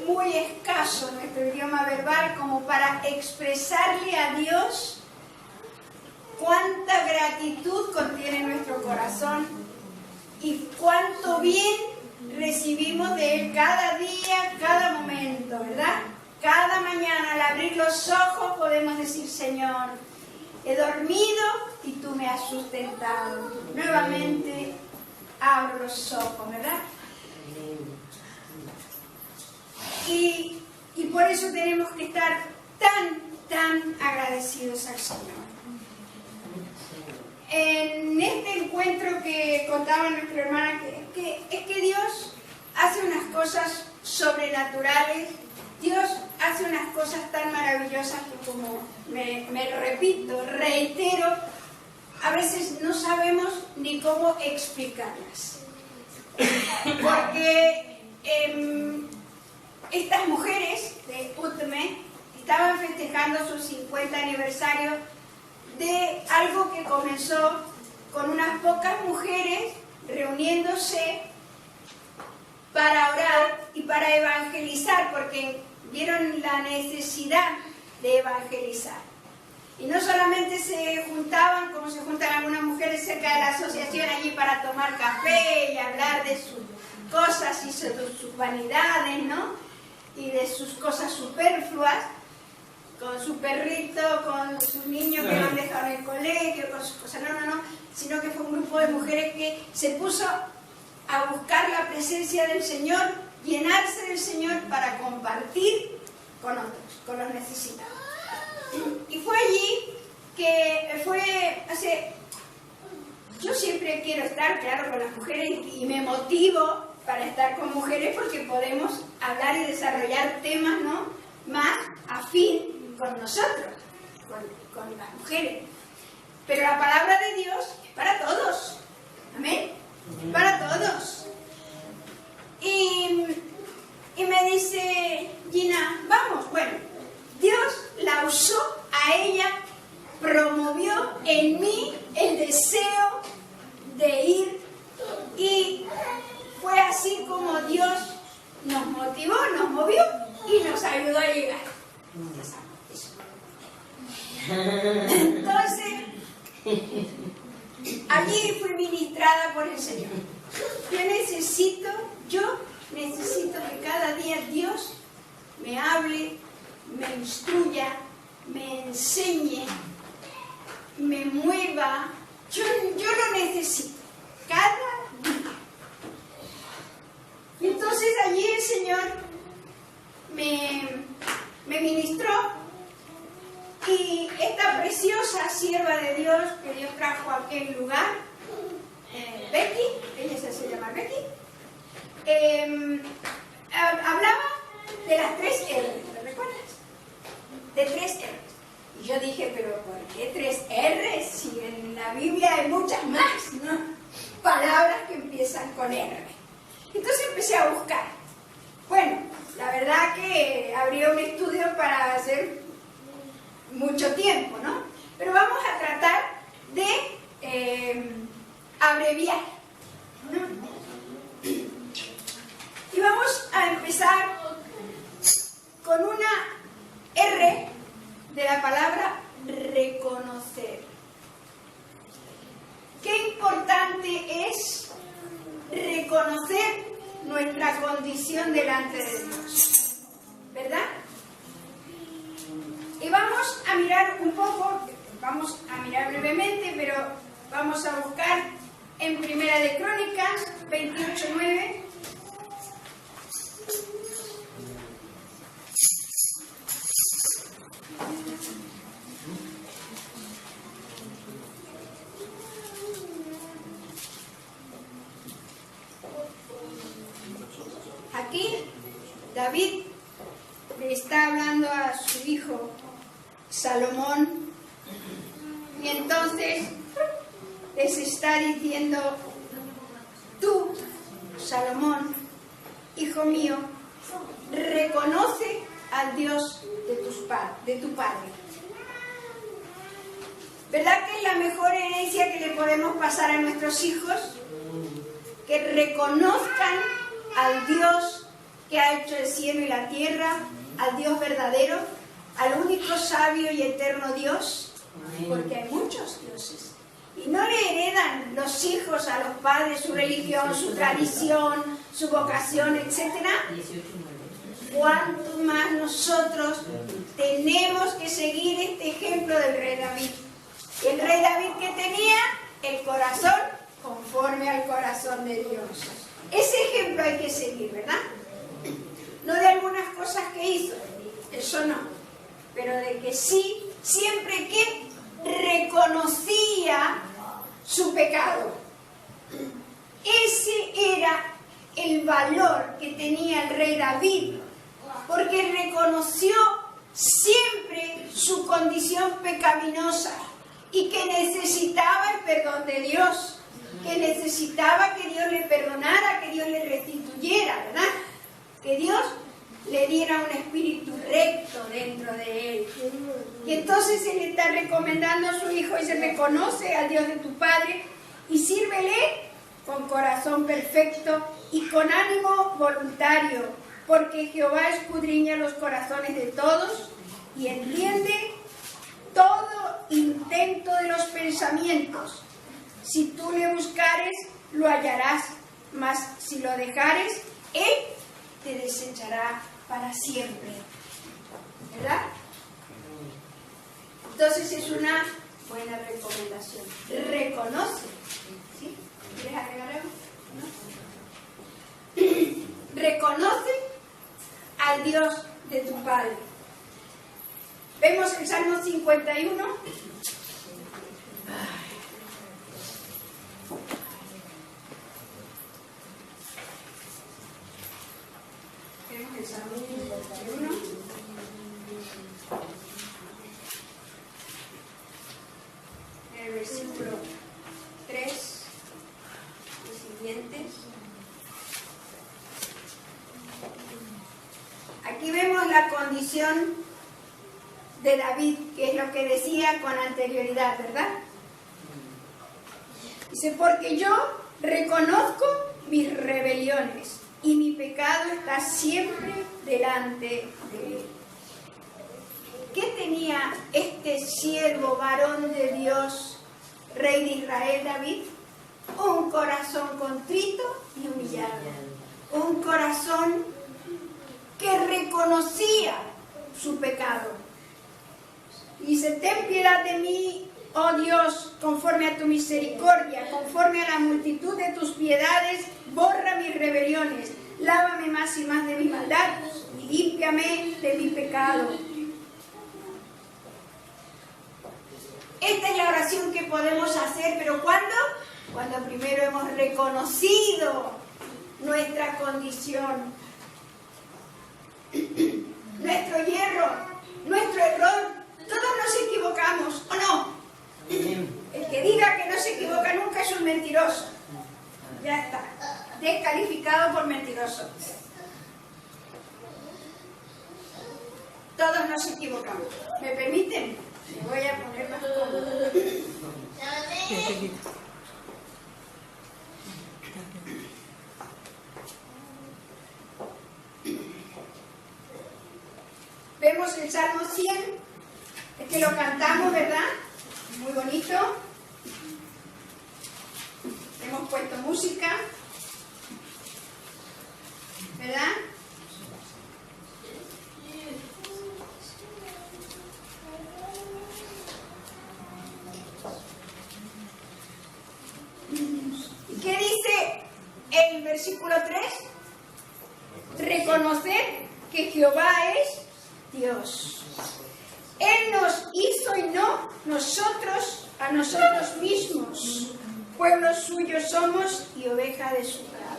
muy escaso nuestro idioma verbal como para expresarle a Dios cuánta gratitud contiene nuestro corazón y cuánto bien recibimos de Él cada día, cada momento, ¿verdad? Cada mañana al abrir los ojos podemos decir: Señor, he dormido y tú me has sustentado. Nuevamente abro los ojos, ¿verdad? Y por eso tenemos que estar tan agradecidos al Señor. En este encuentro que contaba nuestra hermana, es que Dios hace unas cosas sobrenaturales, Dios hace unas cosas tan maravillosas que, como me repito, reitero, a veces no sabemos ni cómo explicarlas. Porque estas mujeres de Utme estaban festejando su 50 aniversario de algo que comenzó con unas pocas mujeres reuniéndose para orar y para evangelizar, porque vieron la necesidad de evangelizar. Y no solamente se juntaban, como se juntan algunas mujeres cerca de la asociación allí para tomar café y hablar de sus cosas y de sus vanidades, ¿no? Y de sus cosas superfluas, con su perrito, con sus niños que lo han dejado en el colegio, con sus cosas. No, sino que fue un grupo de mujeres que se puso a buscar la presencia del Señor, llenarse del Señor para compartir con otros, con los necesitados. Y fue allí que yo siempre quiero estar, claro, con las mujeres y me motivo para estar con mujeres porque podemos hablar y desarrollar temas, ¿no?, más afín con nosotros, con las mujeres. Pero la palabra de Dios es para todos. Amén. Para todos. Y me dice Gina, vamos. Bueno, Dios la usó a ella, promovió en mí el deseo de ir, y fue así como Dios nos motivó, nos movió y nos ayudó a llegar. Entonces, allí fui ministrada por el Señor. Yo necesito que cada día Dios me hable, me instruya, me enseñe, me mueva. Yo lo necesito cada día. Y entonces allí el Señor me ministró, y esta preciosa sierva de Dios que Dios trajo a aquel lugar, Becky, ella se llama Becky, hablaba de las 3 R, ¿te recuerdas? De 3 R. Y yo dije, pero ¿por qué 3 R? Si en la Biblia hay muchas más, ¿no?, palabras que empiezan con R. Entonces empecé a buscar. Bueno, la verdad que habría un estudio para hacer mucho tiempo, ¿no? Pero vamos a tratar de abreviar, ¿no? Y vamos a empezar con una R de la palabra reconocer. Qué importante es reconocer nuestra condición delante de Dios, ¿verdad? Y vamos a mirar un poco, vamos a mirar brevemente, pero vamos a buscar en Primera de Crónicas 28:9. Aquí David le está hablando a su hijo Salomón, y entonces les está diciendo: tú, Salomón, hijo mío, reconoce al Dios de tu padre. ¿Verdad que es la mejor herencia que le podemos pasar a nuestros hijos? Que reconozcan al Dios que ha hecho el cielo y la tierra, al Dios verdadero, al único sabio y eterno Dios, porque hay muchos dioses. Y no le heredan los hijos a los padres su religión, su tradición, su vocación, etc. Cuanto más nosotros tenemos que seguir este ejemplo del rey David. El rey David que tenía el corazón conforme al corazón de Dios. Ese ejemplo hay que seguir, ¿verdad? No de algunas cosas que hizo, eso no, pero de que sí, siempre que reconocía su pecado. Ese era el valor que tenía el rey David, porque reconoció siempre su condición pecaminosa y que necesitaba el perdón de Dios, que necesitaba que Dios le perdonara, que Dios le restituyera, ¿verdad? Que Dios le diera un espíritu recto dentro de él. Y entonces él está recomendando a su hijo y se reconoce al Dios de tu padre y sírvele con corazón perfecto y con ánimo voluntario, porque Jehová escudriña los corazones de todos y entiende todo intento de los pensamientos. Si tú le buscares, lo hallarás, mas si lo dejares, él te desechará para siempre. ¿Verdad? Entonces es una buena recomendación. Reconoce. ¿Sí? ¿Quieres agregar algo? ¿No? Reconoce al Dios de tu Padre. Vemos el Salmo 51. Vemos el Salmo 51. El versículo 3 y siguientes. Aquí vemos la condición de David, que es lo que decía con anterioridad, ¿verdad? Dice, porque yo reconozco mis rebeliones y mi pecado está siempre delante de él. ¿Qué tenía este siervo varón de Dios, rey de Israel, David? Un corazón contrito y humillado. Un corazón que reconocía su pecado. Dice, ten piedad de mí, oh Dios, conforme a tu misericordia, conforme a la multitud de tus piedades, borra mis rebeliones, lávame más y más de mi maldad y límpiame de mi pecado. Esta es la oración que podemos hacer, pero ¿cuándo? Cuando primero hemos reconocido nuestra condición, nuestro hierro, nuestro error. Todos nos equivocamos, ¿o no? El que diga que no se equivoca nunca es un mentiroso. Ya está, descalificado por mentiroso. Todos nos equivocamos. ¿Me permiten? Me voy a poner más cómodo. Vemos el Salmo 100. Es que lo cantamos, ¿verdad? Muy bonito. Hemos puesto música, ¿verdad? ¿Y qué dice el versículo 3? Reconocer que Jehová es Dios. Él nos hizo y no nosotros a nosotros mismos. Pueblo suyo somos y oveja de su prado.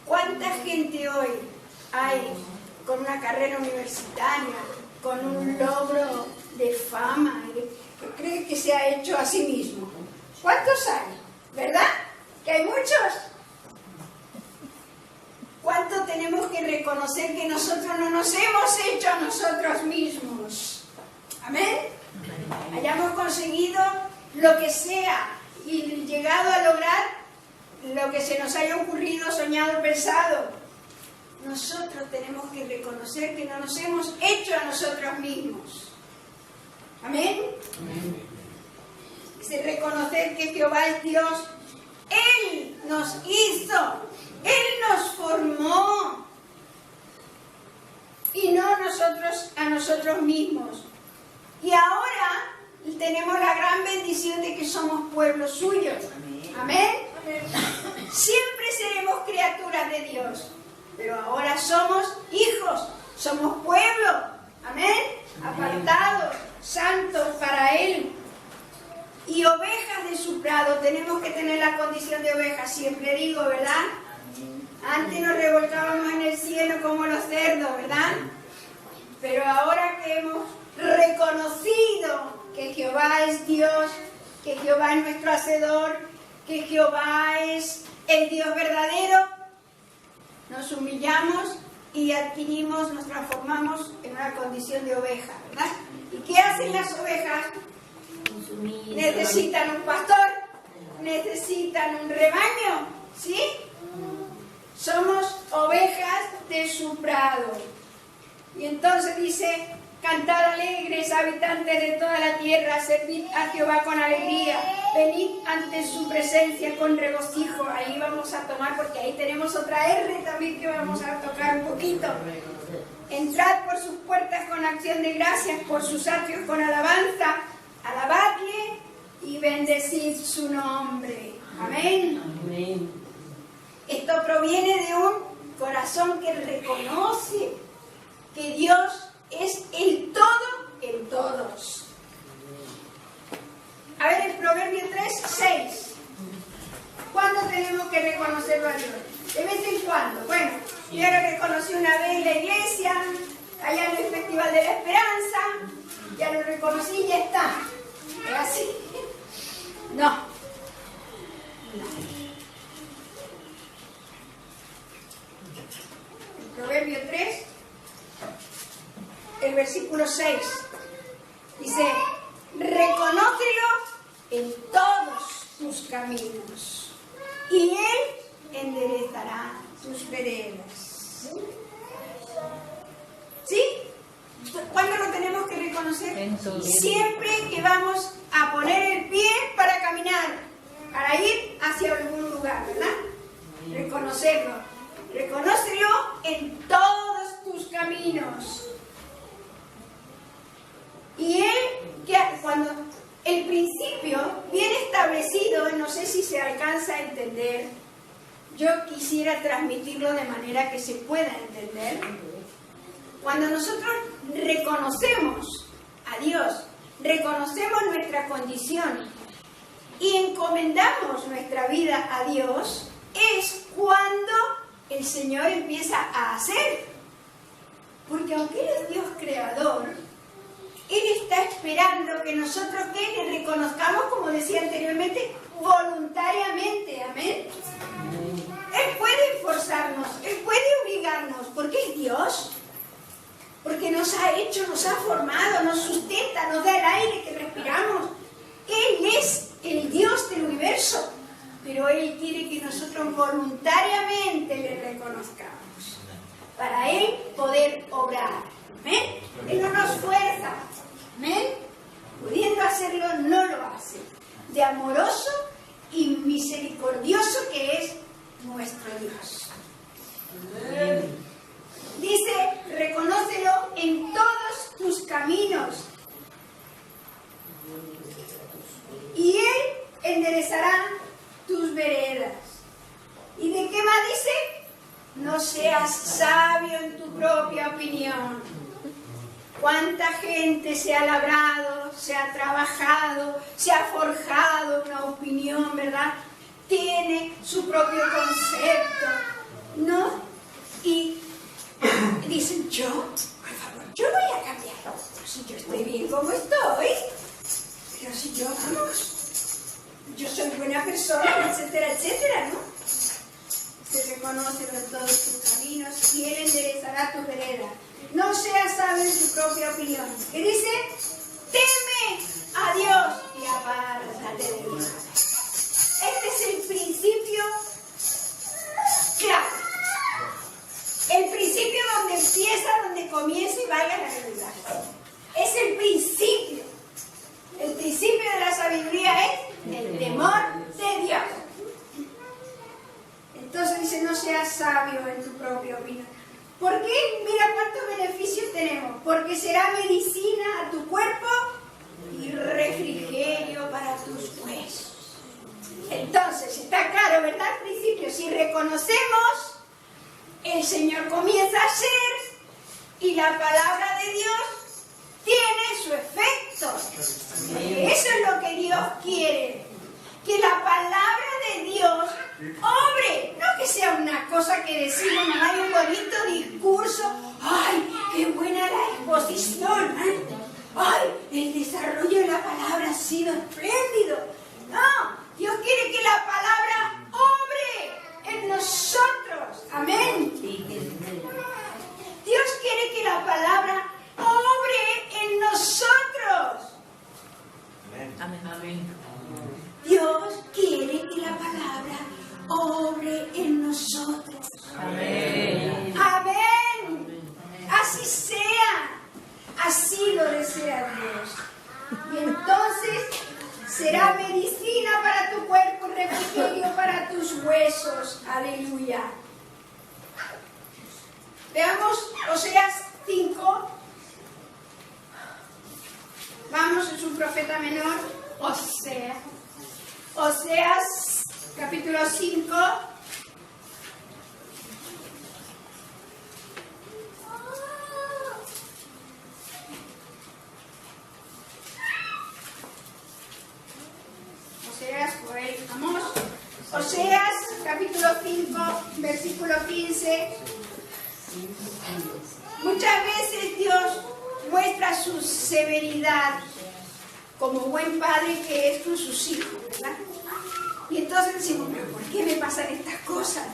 ¿Cuánta gente hoy hay con una carrera universitaria, con un logro de fama, que cree que se ha hecho a sí mismo? ¿Cuántos hay? ¿Verdad? ¿Que hay muchos? ¿Cuánto tenemos que reconocer que nosotros no nos hemos hecho a nosotros mismos? Amén. Hayamos conseguido lo que sea y llegado a lograr lo que se nos haya ocurrido, soñado, pensado. nosotros tenemos que reconocer que no nos hemos hecho a nosotros mismos. ¿Amén? Es reconocer que Jehová es Dios. Él nos hizo, Él nos formó. Y no nosotros a nosotros mismos. Y ahora tenemos la gran bendición de que somos pueblo suyo. Amén. Siempre seremos criaturas de Dios, pero ahora somos hijos, somos pueblo. Amén. Apartados, santos para Él. Y ovejas de su prado. Tenemos que tener la condición de ovejas, siempre digo, ¿verdad? Antes nos revolcábamos en el cielo como los cerdos, ¿verdad? Pero ahora que hemos reconocido que Jehová es Dios, que Jehová es nuestro hacedor, que Jehová es el Dios verdadero, nos humillamos y adquirimos, nos transformamos en una condición de oveja, ¿verdad? ¿Y qué hacen las ovejas? Necesitan un pastor, necesitan un rebaño, ¿sí? Somos ovejas de su prado. Y entonces dice, cantad alegres, habitantes de toda la tierra, servid a Jehová con alegría, venid ante su presencia con regocijo. Ahí vamos a tomar, porque ahí tenemos otra R también que vamos a tocar un poquito. Entrad por sus puertas con acción de gracias, por sus atrios con alabanza, alabadle y bendecid su nombre. Amén. Amén. Esto proviene de un corazón que reconoce que Dios es el todo en todos. A ver, el Proverbio 3:6. ¿Cuándo tenemos que reconocerlo a Dios? De vez en cuando. Bueno, yo lo reconocí una vez en la iglesia, allá en el Festival de la Esperanza, ya lo reconocí y ya está. ¿Es así? No. Proverbio 3, el versículo 6, dice, reconócelo en todos tus caminos, y Él enderezará tus veredas. ¿Sí? ¿Cuándo lo tenemos que reconocer? Siempre que vamos a poner el pie para caminar, para ir hacia algún lugar, ¿verdad? Reconocerlo. Reconócelo en todos tus caminos. Y Él, cuando el principio bien establecido, no sé si se alcanza a entender, yo quisiera transmitirlo de manera que se pueda entender. Cuando nosotros reconocemos a Dios, reconocemos nuestra condición y encomendamos nuestra vida a Dios, es cuando el Señor empieza a hacer. Porque aunque Él es Dios creador, Él está esperando que nosotros que le reconozcamos, como decía anteriormente, voluntariamente. Amén. Él puede forzarnos, Él puede obligarnos, porque es Dios. Porque nos ha hecho, nos ha formado, nos sustenta, nos da el aire que respiramos. Él es el Dios del universo. Pero Él quiere que nosotros voluntariamente le reconozcamos, para Él poder obrar. ¿Amén? Él no nos fuerza. ¿Amén? Pudiendo hacerlo, no lo hace. De amoroso y misericordioso que es nuestro Dios. Amén. Dice, reconócelo en todos tus caminos, y Él enderezará tus veredas. ¿Y de qué más dice? No seas sabio en tu propia opinión. ¿Cuánta gente se ha labrado, se ha trabajado, se ha forjado una opinión, ¿verdad? Tiene su propio concepto, ¿no? Y dicen, yo, por favor, yo voy a cambiar. Pero si yo estoy bien como estoy, pero si yo, vamos, yo soy buena persona, etcétera, etcétera, ¿no? Se reconoce en todos tus caminos y Él enderezará tu vereda. No seas sabio en tu propia opinión. ¿Qué dice? Teme a Dios y apártate del mal. Este es el principio clave. El principio. El principio de la sabiduría es el temor de Dios. Entonces dice, no seas sabio en tu propia opinión. ¿Por qué? Mira cuántos beneficios tenemos. Porque será medicina a tu cuerpo y refrigerio para tus huesos. Entonces, está claro, ¿verdad? Al principio, si reconocemos, el Señor comienza a hacer y la palabra de Dios tiene su efecto. Eso es lo que Dios quiere. Que la palabra de Dios obre, no que sea una cosa que decimos, hay un bonito discurso, ¡ay, qué buena la exposición! ¡Ay, el desarrollo de la palabra ha sido espléndido! No, Dios quiere que la palabra obre en nosotros. Amén. Dios quiere que la palabra obre en nosotros. Amén. Amén. Dios quiere que la palabra obre en nosotros. Amén. Amén. Así sea. Así lo desea Dios. Y entonces será medicina para tu cuerpo, refrigerio para tus huesos. Aleluya. Veamos Oseas 5. Vamos, es un profeta menor. Oseas, capítulo 5. Oseas, por ahí vamos. Oseas, capítulo 5, versículo 15. Muchas veces Dios muestra su severidad como buen padre que es con sus hijos, ¿verdad? Y entonces decimos, pero ¿por qué me pasan estas cosas?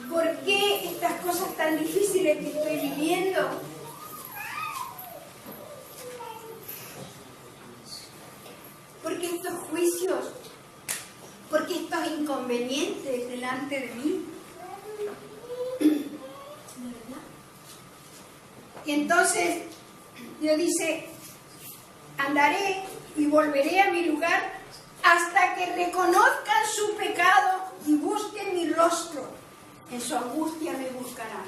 ¿Por qué estas cosas tan difíciles que estoy viviendo? ¿Por qué estos juicios? ¿Por qué estos inconvenientes delante de mí? Y entonces Dios dice, andaré y volveré a mi lugar hasta que reconozcan su pecado y busquen mi rostro. En su angustia me buscarán.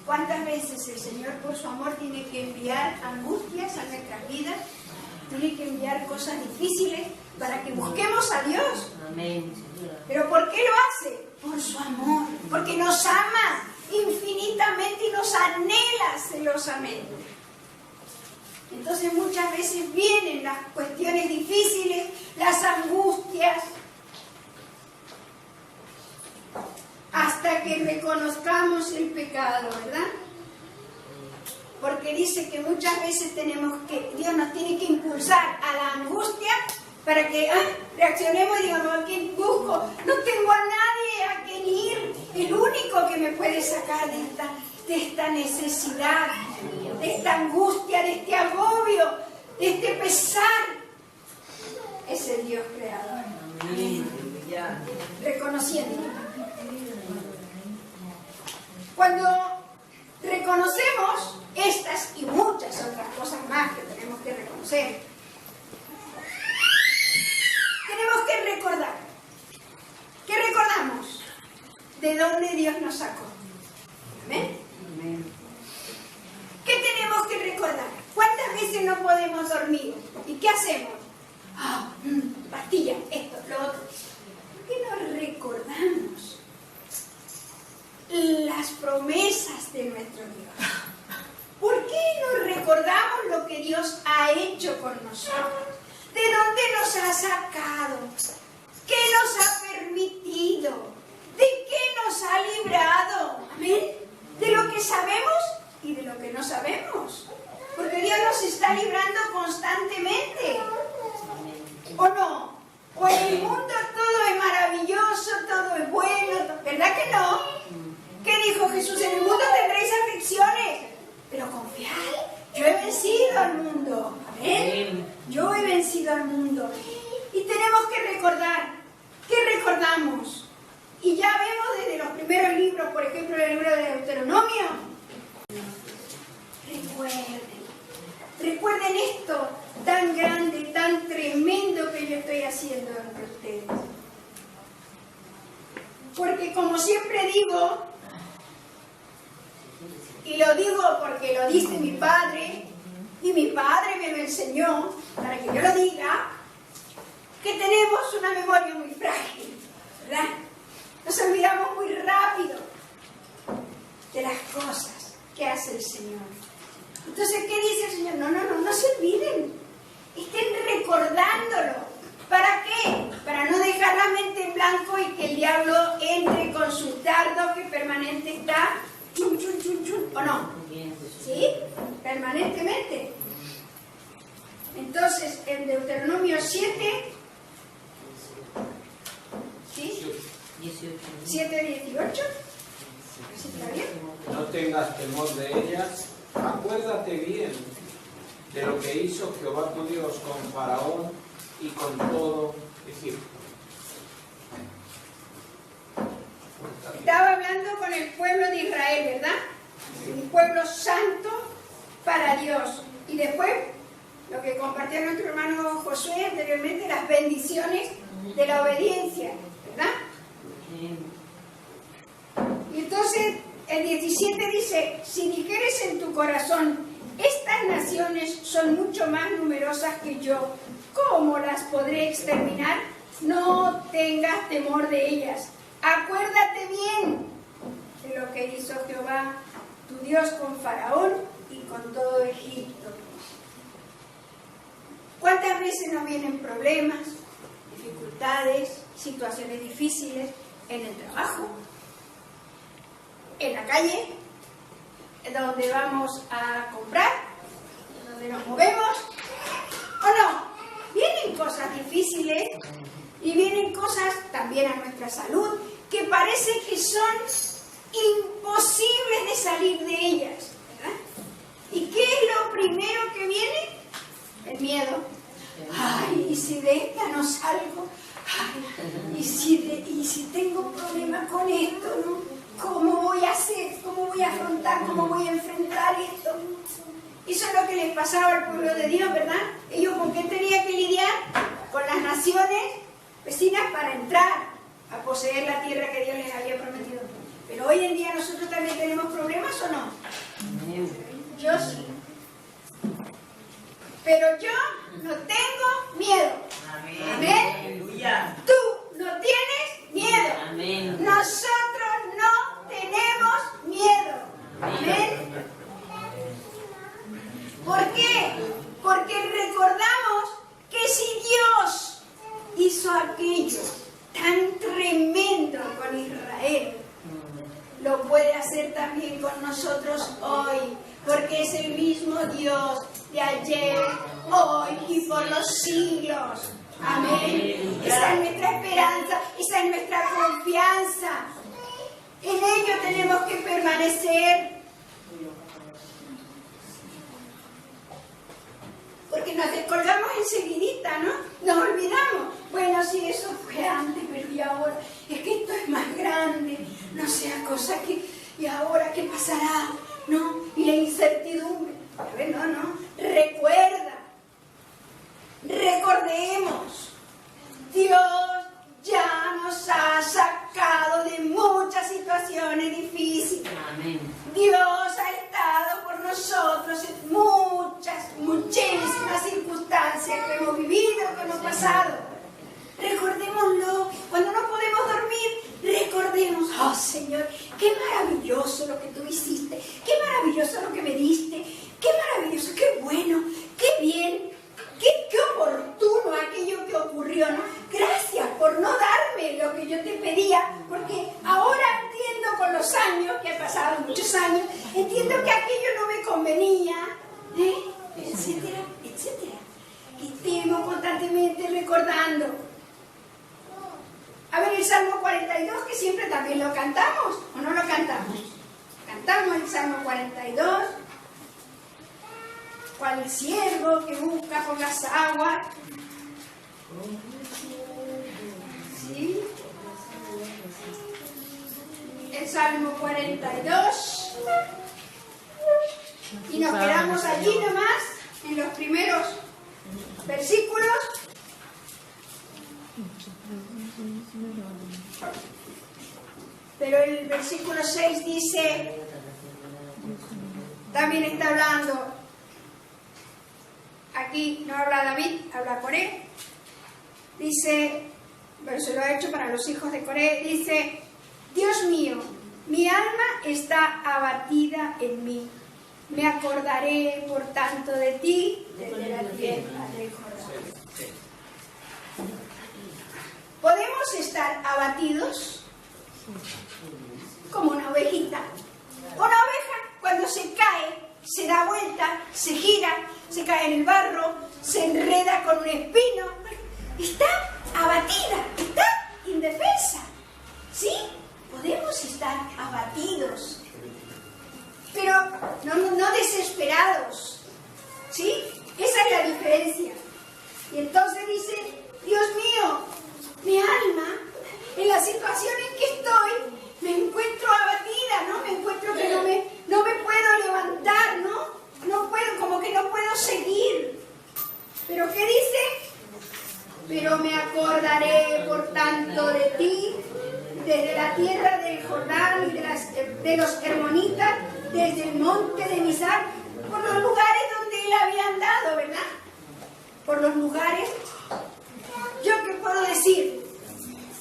¿Cuántas veces el Señor por su amor tiene que enviar angustias a nuestras vidas? Tiene que enviar cosas difíciles para que busquemos a Dios. Amén. ¿Pero por qué lo hace? Por su amor. Porque nos ama infinitamente y nos anhela celosamente. Entonces muchas veces vienen las cuestiones difíciles, las angustias, hasta que reconozcamos el pecado, ¿verdad? Porque dice que muchas veces Dios nos tiene que impulsar a la angustia para que reaccionemos y digamos, ¿a quién busco? No tengo a nadie a quien ir. El único que me puede sacar de esta necesidad, de esta angustia, de este agobio, de este pesar, es el Dios creador. Reconociendo. Cuando reconocemos estas y muchas otras cosas más que tenemos que reconocer, tenemos que recordar. ¿Qué recordamos? ¿De dónde Dios nos sacó? ¿Amén? ¿Qué tenemos que recordar? ¿Cuántas veces no podemos dormir? ¿Y qué hacemos? Pastillas, esto, lo otro. ¿Por qué no recordamos las promesas de nuestro Dios? ¿Por qué no recordamos lo que Dios ha hecho con nosotros? ¿De dónde nos ha sacado? ¿Qué nos ha permitido? ¿De qué nos ha librado? Amén. De lo que sabemos y de lo que no sabemos. Porque Dios nos está librando constantemente. ¿O no? O en el mundo todo es maravilloso, todo es bueno. ¿Verdad que no? ¿Qué dijo Jesús? En el mundo tendréis aflicciones. Pero confiad, yo he vencido al mundo. Amén. Yo he vencido al mundo. Y tenemos que recordar. ¿Qué recordamos? Y ya vemos desde los primeros libros, por ejemplo, el libro de Deuteronomio. Recuerden y lo digo porque lo dice mi padre, y mi padre me lo enseñó, para que yo lo diga, que tenemos una memoria muy frágil, ¿verdad? Nos olvidamos muy rápido de las cosas que hace el Señor. Entonces, ¿qué dice el Señor? No se olviden, estén recordándolo. ¿Para qué? Para no dejar la mente en blanco y que el diablo entre con su dardo que permanente está, chun, chun, chun, chun, ¿o no? ¿Sí? Permanentemente. Entonces, en Deuteronomio 7, ¿sí? 7:18. ¿Sí está bien? No tengas temor de ellas, acuérdate bien de lo que hizo Jehová tu Dios con Faraón y con todo Egipto. Estaba hablando con el pueblo de Israel, ¿verdad? Un pueblo santo para Dios. Y después, lo que compartió nuestro hermano Josué anteriormente, las bendiciones de la obediencia, ¿verdad? Y entonces, el 17 dice, si dijeres en tu corazón, estas naciones son mucho más numerosas que yo, ¿cómo las podré exterminar? No tengas temor de ellas. Acuérdate bien de lo que hizo Jehová, tu Dios, con Faraón y con todo Egipto. ¿Cuántas veces nos vienen problemas, dificultades, situaciones difíciles en el trabajo, en la calle, en donde vamos a comprar, en donde nos movemos, o no? Vienen cosas difíciles y vienen cosas también a nuestra salud que parece que son imposibles de salir de ellas, ¿verdad? ¿Y qué es lo primero que viene? El miedo. Ay, ¿y si de esta no salgo? Ay, ¿y si tengo problemas con esto, no? ¿Cómo voy a hacer? ¿Cómo voy a afrontar? ¿Cómo voy a enfrentar esto? Eso es lo que les pasaba al pueblo de Dios, ¿verdad? Ellos con qué tenían que lidiar, con las naciones vecinas para entrar a poseer la tierra que Dios les había prometido. Pero hoy en día nosotros también tenemos problemas, ¿o no? Yo sí. Pero yo no tengo miedo. Amén. Tú no tienes miedo. Amén. Nosotros no tenemos miedo. Amén. ¿Por qué? Porque recordamos que si Dios hizo aquello tan tremendo con Israel, lo puede hacer también con nosotros hoy, porque es el mismo Dios de ayer, hoy y por los siglos. Amén. Esa es nuestra esperanza, esa es nuestra confianza. En ello tenemos que permanecer. Porque nos descolgamos enseguidita, ¿no? Nos olvidamos. Bueno, sí, eso fue antes, pero y ahora, es que esto es más grande. No sea cosa que, ¿y ahora qué pasará? ¿No? Y la incertidumbre. A ver, no. Recuerda. Recordemos. Dios ya nos ha sacado de muchas situaciones difíciles. Amén. Dios ha estado por nosotros en muchísimas circunstancias que hemos vivido, que hemos pasado. Recordémoslo. Cuando no podemos dormir, recordemos, oh Señor, qué maravilloso lo que tú hiciste, qué maravilloso lo que me diste, qué maravilloso, qué bueno, qué bien, qué oportuno aquello que ocurrió, ¿no? Gracias por no darme lo que yo te pedía, porque ahora entiendo con los años, que han pasado muchos años, entiendo que aquello no me convenía, etcétera, etcétera. Y estemos constantemente recordando. A ver, el Salmo 42, que siempre también lo cantamos, ¿o no lo cantamos? Cantamos el Salmo 42, cual siervo que busca por las aguas. ¿Sí? El Salmo 42. Y nos quedamos allí nomás, en los primeros versículos. Pero el versículo 6 dice, También está hablando, aquí no habla David, habla Coré. Dice, pero se lo ha hecho para los hijos de Coré, dice: Dios mío, mi alma está abatida en mí. Me acordaré, por tanto, de ti desde la tierra del Jordán. ¿Podemos estar abatidos? Como una ovejita. Una oveja, cuando se cae, se da vuelta, se gira, se cae en el barro, se enreda con un espino. Está abatida, está indefensa. ¿Sí? Podemos estar abatidos, pero no desesperados. ¿Sí? Esa es la diferencia. Y entonces dice: Dios mío, mi alma, en la situación en que estoy, me encuentro abatida, ¿no? Me encuentro que no me puedo levantar, ¿no? No puedo, como que no puedo seguir. ¿Pero qué dice? Pero me acordaré, por tanto, de ti, desde la tierra del Jordán y de los hermonitas, desde el monte de Misar, por los lugares donde él había andado, ¿verdad? Por los lugares. ¿Yo qué puedo decir?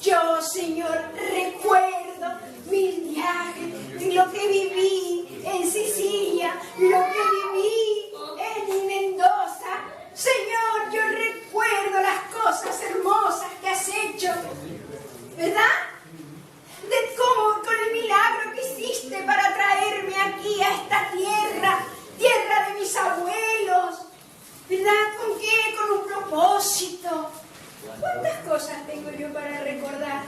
Yo, Señor, recuerdo mis viajes, lo que viví en Sicilia, lo que viví en Mendoza. Señor, yo recuerdo las cosas hermosas que has hecho, ¿verdad? De cómo, con el milagro que hiciste para traerme aquí a esta tierra, tierra de mis abuelos, ¿verdad? ¿Con qué? Con un propósito. ¿Cuántas cosas tengo yo para recordar?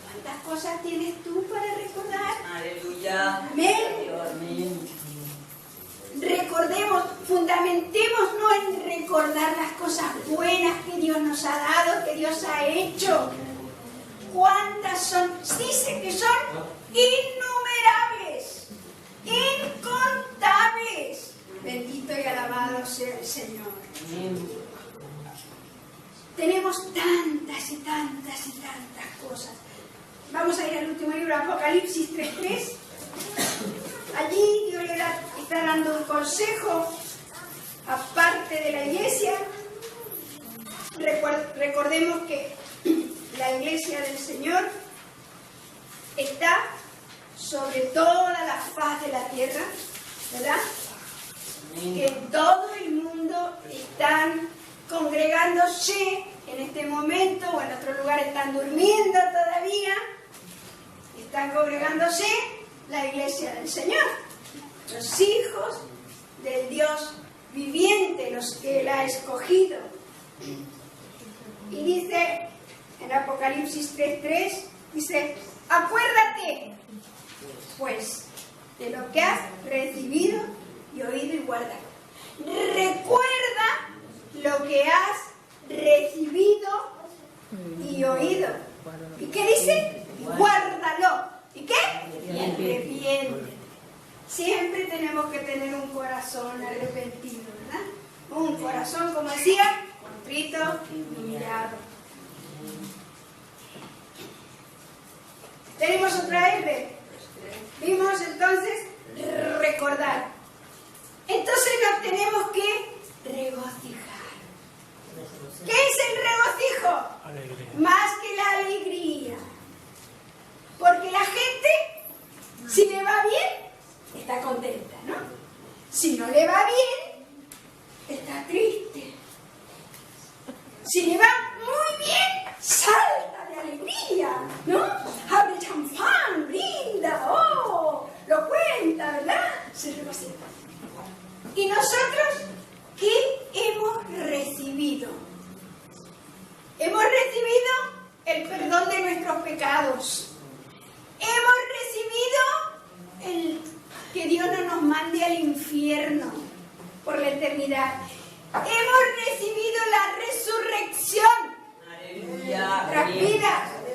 ¿Cuántas cosas tienes tú para recordar? Aleluya. Amén. Recordemos, fundamentémonos en recordar las cosas buenas que Dios nos ha dado, que Dios ha hecho. ¿Cuántas son? Dice que son innumerables, incontables. Bendito y alabado sea el Señor. Tenemos tantas y tantas y tantas cosas. Vamos a ir al último libro, Apocalipsis 3:3. Allí Dios le está dando un consejo aparte de la iglesia. Recordemos que la iglesia del Señor está sobre toda la faz de la tierra, ¿verdad? Que en todo el mundo están congregándose en este momento, o en otro lugar están durmiendo todavía. Están congregándose la iglesia del Señor, los hijos del Dios viviente, los que Él ha escogido. Y dice en Apocalipsis 3:3, dice: acuérdate, pues, de lo que has recibido y oído y guardado. Recuerda lo que has recibido y oído. ¿Y qué dice? Guárdalo. ¿Y qué? Y arrepiéntete. Siempre tenemos que tener un corazón arrepentido, ¿verdad? Un corazón, como decía, contrito y humillado. Tenemos otra R. Vimos entonces recordar. Entonces nos tenemos que regocijar. ¿Qué es el regocijo? Alegría. Más que la alegría. Porque la gente, si le va bien, está contenta, ¿no? Si no le va bien, está triste. Si le va muy bien, salta de alegría, ¿no? Abre champán, brinda, lo cuenta, ¿verdad? Se regocija. ¿Y nosotros qué hemos recibido? Hemos recibido el perdón de nuestros pecados. Hemos recibido que Dios no nos mande al infierno por la eternidad. Hemos recibido la resurrección. Aleluya. Nuestras vidas. Y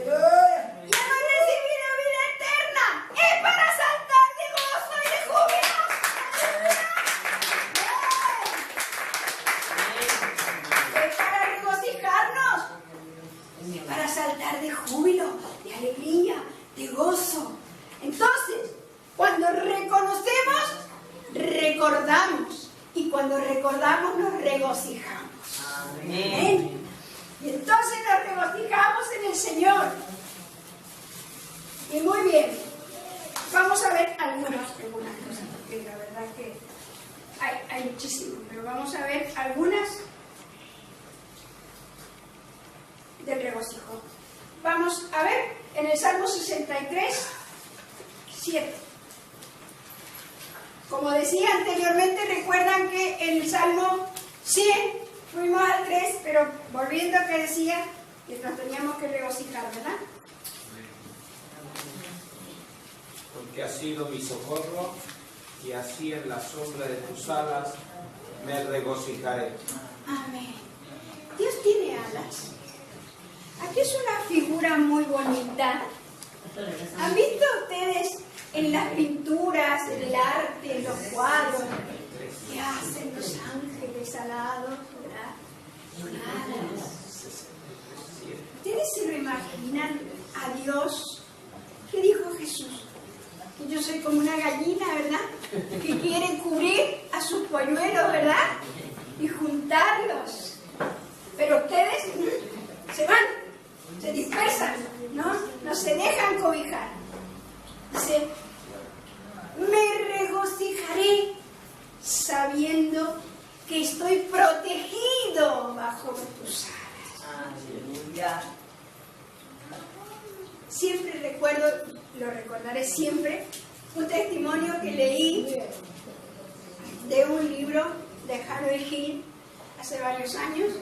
hemos recibido vida eterna. Es para saltar de gozo y de júbilo. Es para regocijarnos. Para saltar de júbilo, de alegría, de gozo. Entonces, cuando reconocemos recordamos. Y cuando recordamos nos regocijamos. Amén. Y entonces nos regocijamos en el Señor. Y muy bien. Vamos a ver algunas cosas, porque la verdad que hay muchísimas, pero vamos a ver algunas del regocijo. Vamos a ver en el Salmo 63, 7. Como decía anteriormente, recuerdan que en el Salmo 100 fuimos al 3, pero volviendo a que decía que nos teníamos que regocijar, ¿verdad? Porque has sido mi socorro, y así en la sombra de tus alas me regocijaré. Amén. Dios tiene alas. Aquí es una figura muy bonita. ¿Han visto ustedes en las pinturas, en el arte, en los cuadros, que hacen los ángeles alados, ¿verdad? Con alas. ¿Ustedes se lo imaginan a Dios? ¿Qué dijo Jesús? Que yo soy como una gallina, ¿verdad? Que quiere cubrir a sus polluelos, ¿verdad? Y juntarlos. Pero ustedes se van, se dispersan, ¿no? No se dejan cobijar. Dice, me regocijaré sabiendo que estoy protegido bajo tus alas. Aleluya. Siempre recuerdo, lo recordaré siempre, un testimonio que leí de un libro de Harold Hill hace varios años.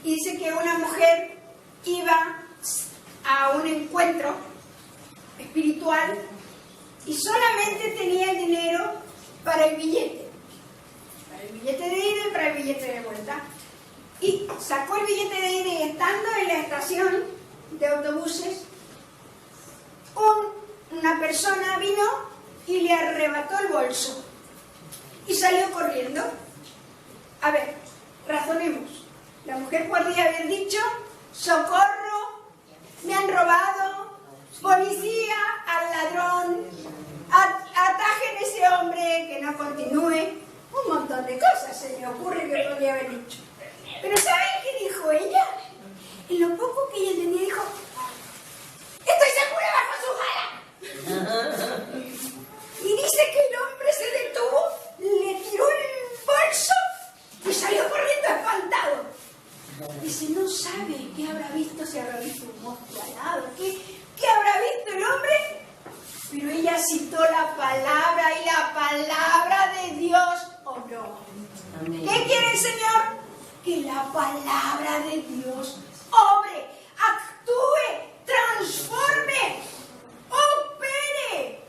Y dice que una mujer iba a un encuentro espiritual y solamente tenía el dinero para el billete de ida y para el billete de vuelta. Y sacó el billete de ida y estando en la estación de autobuses, una persona vino y le arrebató el bolso y salió corriendo. A ver, razonemos. La mujer podría haber dicho, socorro, me han robado, policía, al ladrón, atajen a ese hombre, que no continúe. Un montón de cosas se me ocurre que podría haber dicho. Pero ¿saben qué dijo ella? En lo poco que ella tenía, dijo, estoy segura bajo su jala. Y dice que el hombre se detuvo, le tiró el bolso y salió corriendo espantado. Dice, no sabe qué habrá visto, si habrá visto un monstruo al lado, qué habrá visto el hombre. Pero ella citó la palabra y la palabra de Dios obró. ¿Qué quiere el Señor? Que la palabra de Dios obre, actúe, transforme, opere.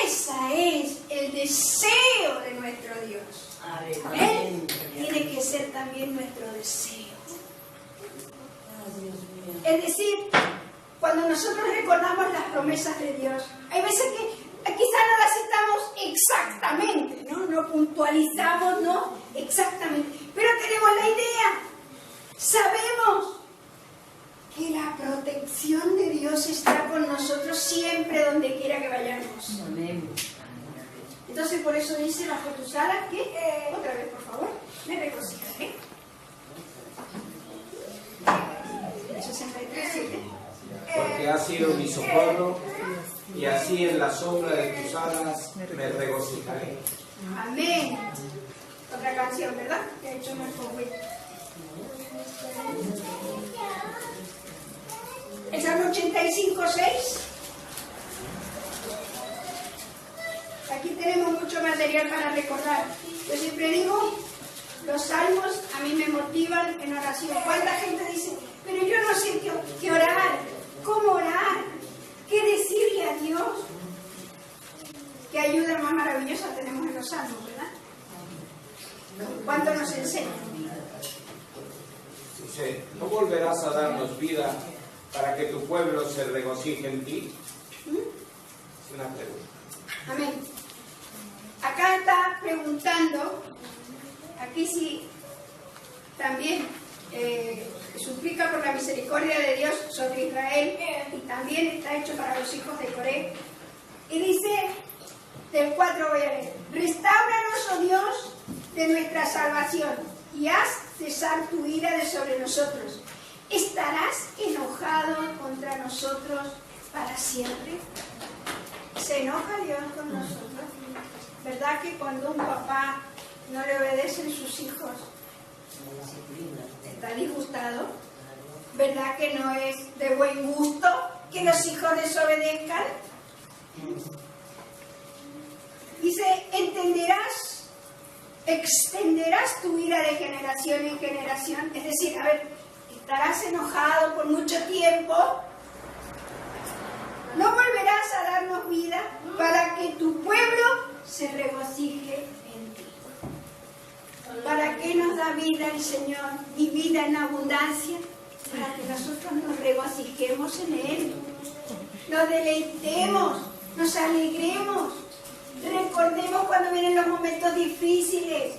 Ese es el deseo de nuestro Dios. Amén. Tiene que ser también nuestro deseo. Es decir, cuando nosotros recordamos las promesas de Dios, hay veces que quizá no las citamos exactamente, ¿no? No puntualizamos, ¿no? Exactamente. Pero tenemos la idea. Sabemos que la protección de Dios está con nosotros siempre, donde quiera que vayamos. Amén. Entonces, por eso dice bajo tus alas que, otra vez, por favor, me regocijaré. 63:7. Porque has sido mi socorro, y así en la sombra de tus alas me regocijaré. Amén. Otra canción, ¿verdad? Que ha hecho nuestro güey. El Salmo 85:6. Aquí tenemos mucho material para recordar. Yo siempre digo, los salmos a mí me motivan en oración. ¿Cuánta gente dice, pero yo no sé qué orar? ¿Cómo orar? ¿Qué decirle a Dios? ¿Qué ayuda más maravillosa tenemos en los salmos, verdad? ¿Cuánto nos enseña? Dice, ¿no volverás a darnos vida para que tu pueblo se regocije en ti? Es una pregunta. Amén. Acá está preguntando, aquí sí, también suplica por la misericordia de Dios sobre Israel, y también está hecho para los hijos de Coré. Y dice, Del 4 voy a leer. Restáuranos, oh Dios, de nuestra salvación, y haz cesar tu ira de sobre nosotros. ¿Estarás enojado contra nosotros para siempre? ¿Se enoja Dios con nosotros? ¿Verdad que cuando un papá no le obedecen sus hijos, está disgustado? ¿Verdad que no es de buen gusto que los hijos desobedezcan? Dice, extenderás tu ira de generación en generación. Es decir, a ver, estarás enojado por mucho tiempo. No volverás a darnos vida para que tu pueblo se regocije en ti. ¿Para qué nos da vida el Señor y vida en abundancia? Para que nosotros nos regocijemos en Él, nos deleitemos, nos alegremos, recordemos cuando vienen los momentos difíciles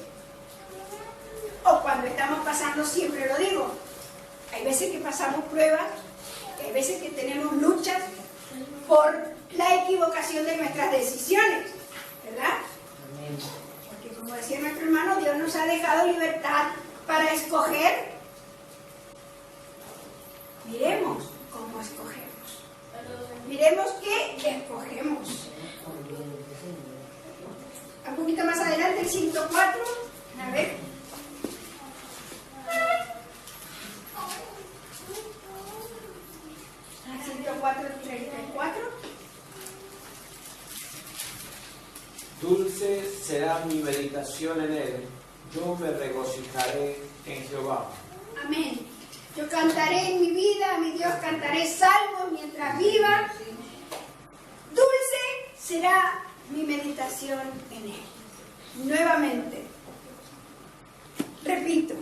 o cuando estamos pasando, siempre lo digo, hay veces que pasamos pruebas, hay veces que tenemos luchas por la equivocación de nuestras decisiones, ¿verdad? Porque como decía nuestro hermano, Dios nos ha dejado libertad para escoger. Miremos cómo escogemos. Miremos qué escogemos. Un poquito más adelante, el 104. A ver. El 104, 34. Dulce será mi meditación en él. Yo me regocijaré en Jehová. Amén. Yo cantaré en mi vida, a mi Dios cantaré salmos mientras viva. Dulce será mi meditación en Él. Nuevamente, repito,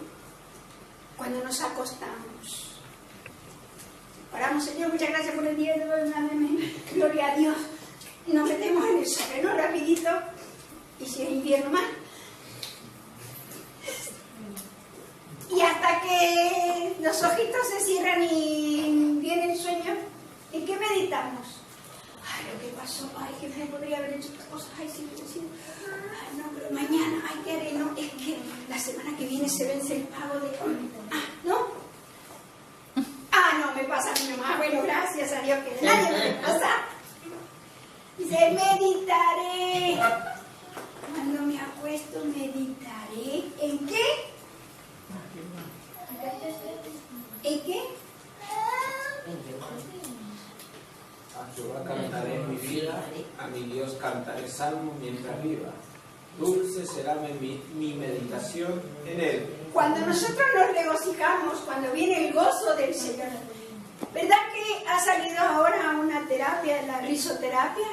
cuando nos acostamos, oramos, Señor, muchas gracias por el día de hoy, amén. Gloria a Dios. Nos metemos en el sereno rapidito, y si es invierno más. Y hasta que los ojitos se cierran y viene el sueño, ¿en qué meditamos? Ay, lo que pasó, ay, que me podría haber hecho otras cosas, ay, sí, ay, no, pero mañana, ay, ¿qué haré? No, es que la semana que viene se vence el pago de... ¿no? No, me pasa a mi mamá, bueno, gracias a Dios que nadie me pasa. Dice, meditaré. Cuando me acuesto, meditaré. ¿En qué? ¿En qué? A Jehová cantaré en mi vida, a mi Dios cantaré salmo mientras viva. Dulce será mi meditación en él. Cuando nosotros nos regocijamos, cuando viene el gozo del Señor, ¿verdad que ha salido ahora una terapia, la risoterapia?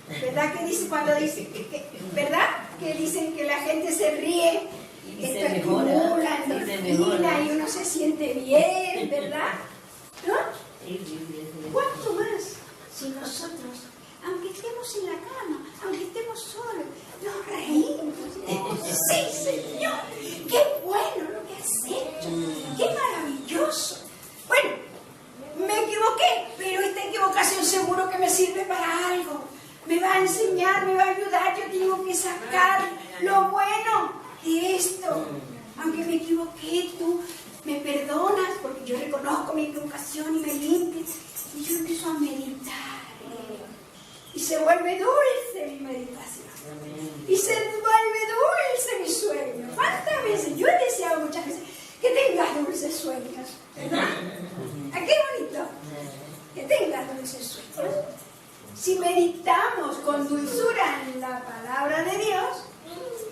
¿Verdad que dice cuando dice, ¿verdad? Que dicen que la gente se ríe, esto estimula, endorfina y uno se siente bien, ¿verdad? ¿No? ¿Cuánto más si nosotros, aunque estemos en la cama, aunque estemos solos, nos reímos? Sí, Señor, qué bueno lo que has hecho, qué maravilloso. Bueno, me equivoqué, pero esta equivocación seguro que me sirve para algo. Me va a enseñar, me va a ayudar, yo tengo que sacar lo bueno de esto. Aunque me equivoqué, tú me perdonas porque yo reconozco mi equivocación y me limpias. Y yo empiezo a meditar. Y se vuelve dulce mi meditación. Y se vuelve dulce mi sueño. ¿Cuántas veces? Yo he deseado muchas veces que tengas dulces sueños, ¿verdad? ¿A qué bonito? Que tengas dulces sueños. Si meditamos con dulzura en la palabra de Dios,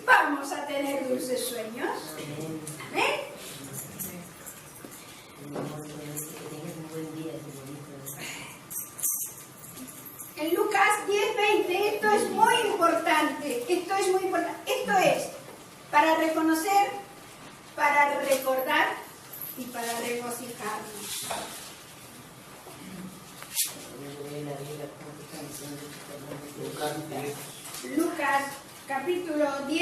vamos a tener dulces sueños. Amén. En Lucas 10:20, esto es muy importante. Esto es para reconocer, para recordar y para regocijarnos. Lucas capítulo 10.